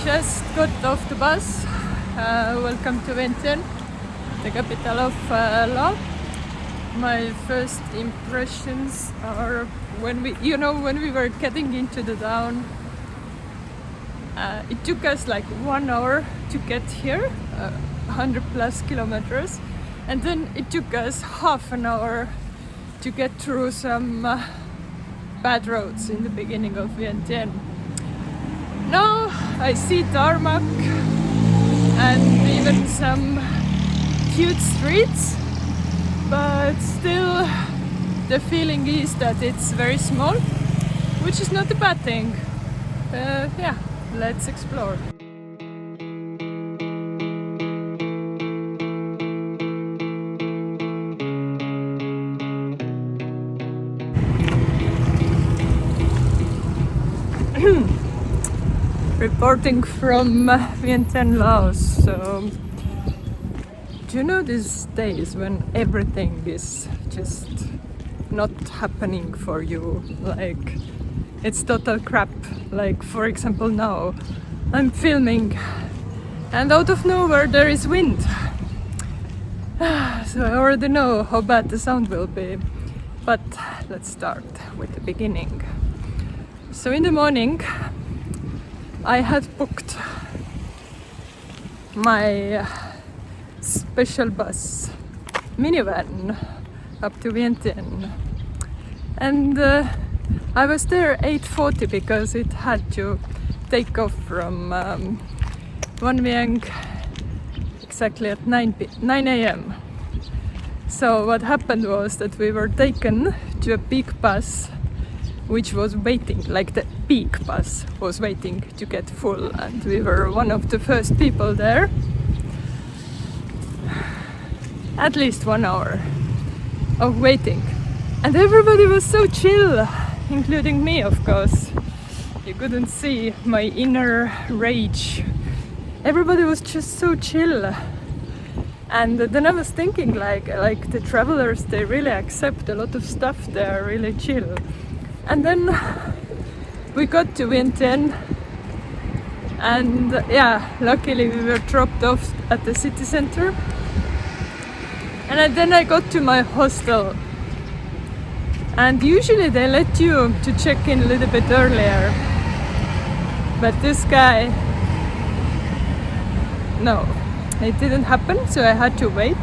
just got off the bus. Welcome to Vientiane, the capital of Laos. My first impressions are when we were getting into the town. It took us like 1 hour to get here, 100+ kilometers, and then it took us half an hour to get through some bad roads in the beginning of Vientiane. Now I see tarmac and even some cute streets, but still the feeling is that it's very small, which is not a bad thing. Yeah, let's explore. Reporting from Vientiane, Laos. So, do you know these days when everything is just not happening for you? Like, it's total crap. Like, for example, now I'm filming and out of nowhere there is wind. So I already know how bad the sound will be. But let's start with the beginning. So in the morning I had booked my special bus, minivan, up to Vientiane, and I was there 8:40 because it had to take off from Van Vieng exactly at 9 a.m. So what happened was that we were taken to a big bus which was waiting, like the big bus was waiting to get full, and we were one of the first people there. At least 1 hour of waiting, and everybody was so chill, including me, of course. You couldn't see my inner rage. Everybody was just so chill. And then I was thinking, like the travelers, they really accept a lot of stuff, they are really chill. And then we got to Vientiane, and yeah, luckily we were dropped off at the city center. And then I got to my hostel, and usually they let you to check in a little bit earlier, but this guy, no, it didn't happen, so I had to wait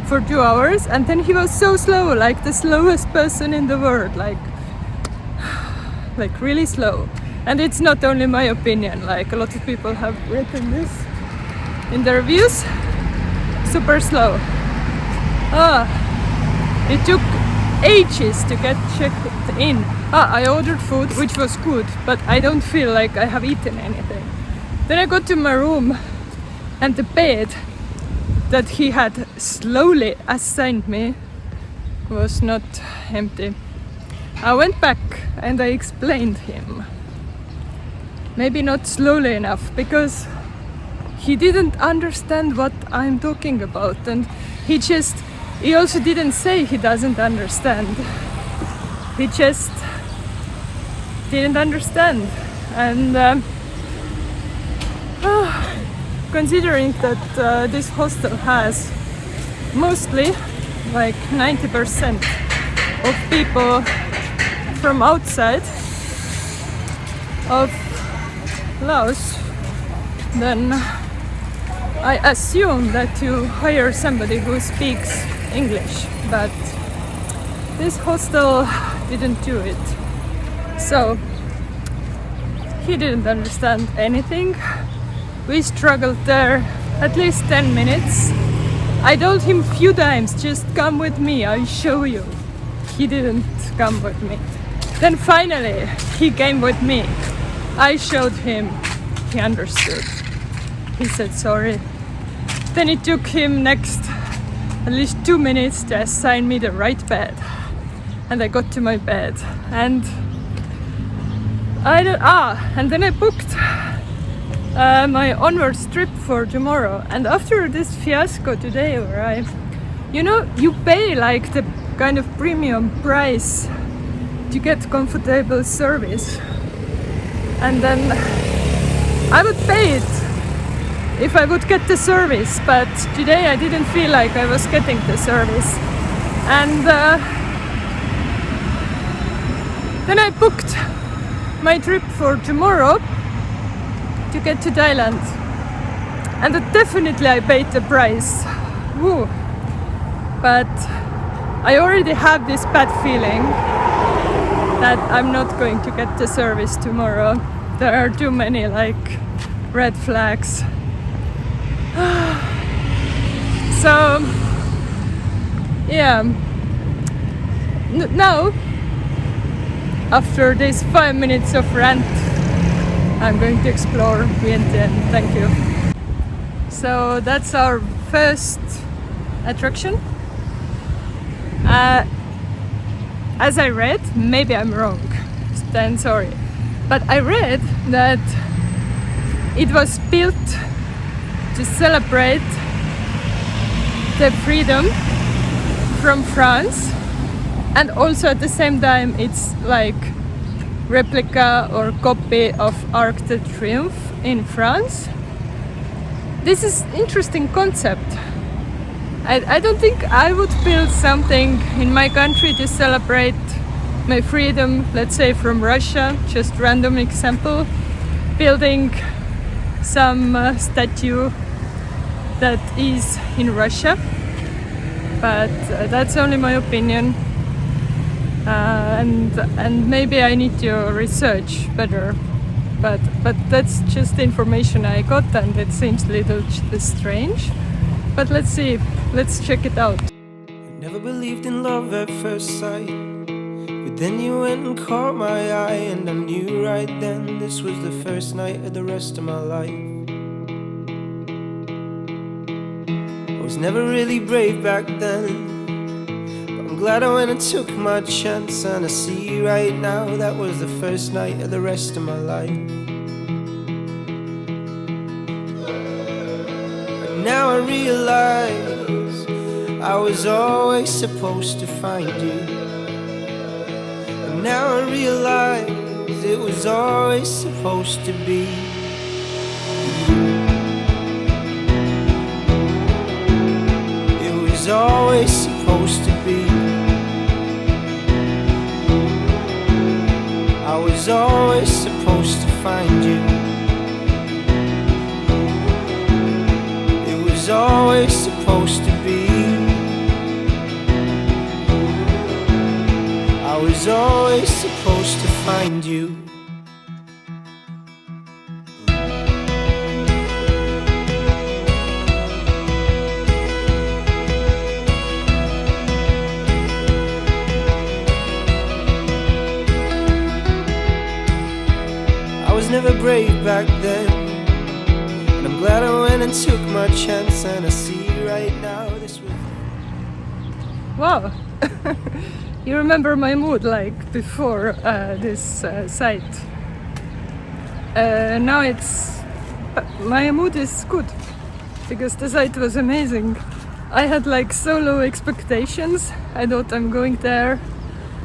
for 2 hours. And then he was so slow, like the slowest person in the world, like really slow. And it's not only my opinion, like a lot of people have written this in their reviews. Super slow. It took ages to get checked in. I ordered food, which was good, but I don't feel like I have eaten anything. Then I got to my room, and the bed that he had slowly assigned me was not empty. I went back and I explained him. Maybe not slowly enough, because he didn't understand what I'm talking about, and he also didn't say he doesn't understand. He just didn't understand. And considering that this hostel has mostly like 90% of people from outside of Laos, then I assume that you hire somebody who speaks English, but this hostel didn't do it. So he didn't understand anything. We struggled there at least 10 minutes. I told him a few times, just come with me, I'll show you. He didn't come with me. Then finally he came with me. I showed him, he understood. He said sorry. Then it took him next at least 2 minutes to assign me the right bed. And I got to my bed. And then I booked my onwards trip for tomorrow. And after this fiasco today, where you pay like the kind of premium price to get comfortable service, and then I would pay it if I would get the service, but today I didn't feel like I was getting the service. And then I booked my trip for tomorrow to get to Thailand. And definitely I paid the price. Woo. But I already have this bad feeling that I'm not going to get the service tomorrow. There are too many like red flags. So yeah, now after these 5 minutes of rant, I'm going to explore Vientiane. Thank you. So that's our first attraction. As I read, maybe I'm wrong, then sorry, but I read that it was built to celebrate the freedom from France, and also at the same time it's like replica or copy of Arc de Triomphe in France. This is interesting concept. I don't think I would build something in my country to celebrate my freedom, let's say from Russia, just random example, building some statue that is in Russia, but that's only my opinion, and maybe I need to research better, but that's just the information I got, and it seems a little strange. But let's see, let's check it out. I never believed in love at first sight, but then you went and caught my eye, and I knew right then this was the first night of the rest of my life. I was never really brave back then, but I'm glad I went and took my chance, and I see right now that was the first night of the rest of my life. Now I realize I was always supposed to find you. And now I realize it was always supposed to be you. It was always supposed to be. I was always supposed to find you. Always supposed to be. I was always supposed to find you. I was never brave back then, glad I went and took my chance, and I see right now this was... Wow. You remember my mood like before this site. Now it's... my mood is good because the site was amazing. I had like so low expectations. I thought I'm going there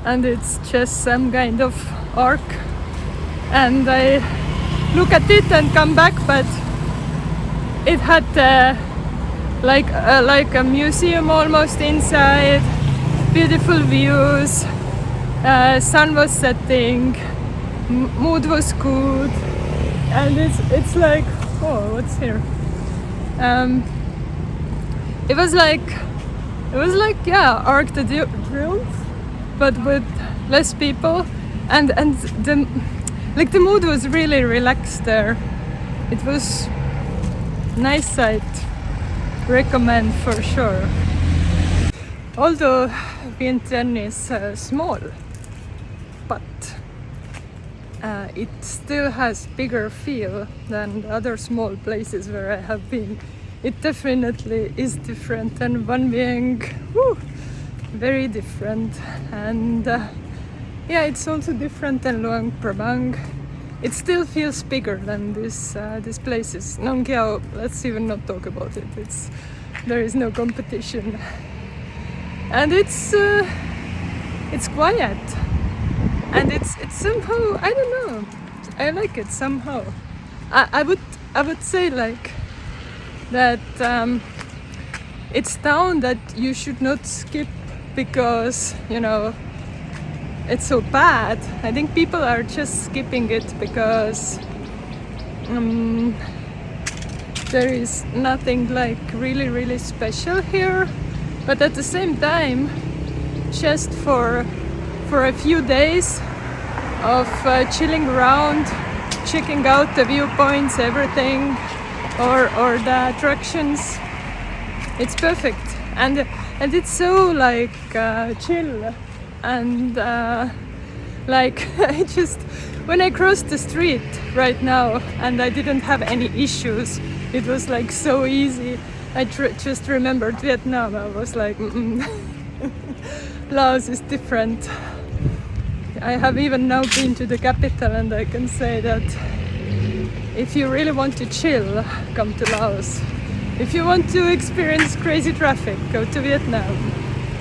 and it's just some kind of arc, and I look at it and come back, but it had like a museum almost inside, beautiful views, sun was setting, mood was good, and it's like, oh, what's here? It was like yeah, Arc de Triomphe, but with less people, and the mood was really relaxed there. It was nice site, recommend for sure. Although Vientiane is small, but it still has bigger feel than the other small places where I have been. It definitely is different, and Van Vieng, very different, and yeah, it's also different than Luang Prabang. It still feels bigger than these places. Nong Kiao, let's even not talk about it. There is no competition, and it's quiet, and it's somehow, I don't know, I like it somehow. I would say like that it's town that you should not skip because you know it's so bad. I think people are just skipping it because there is nothing like really special here, but at the same time just for a few days of chilling around, checking out the viewpoints, everything, or the attractions, it's perfect. And it's so like chill, and like I just, when I crossed the street right now and I didn't have any issues, it was like so easy. I just remembered Vietnam. I was like Laos is different. I have even now been to the capital, and I can say that if you really want to chill, come to Laos. If you want to experience crazy traffic, go to Vietnam.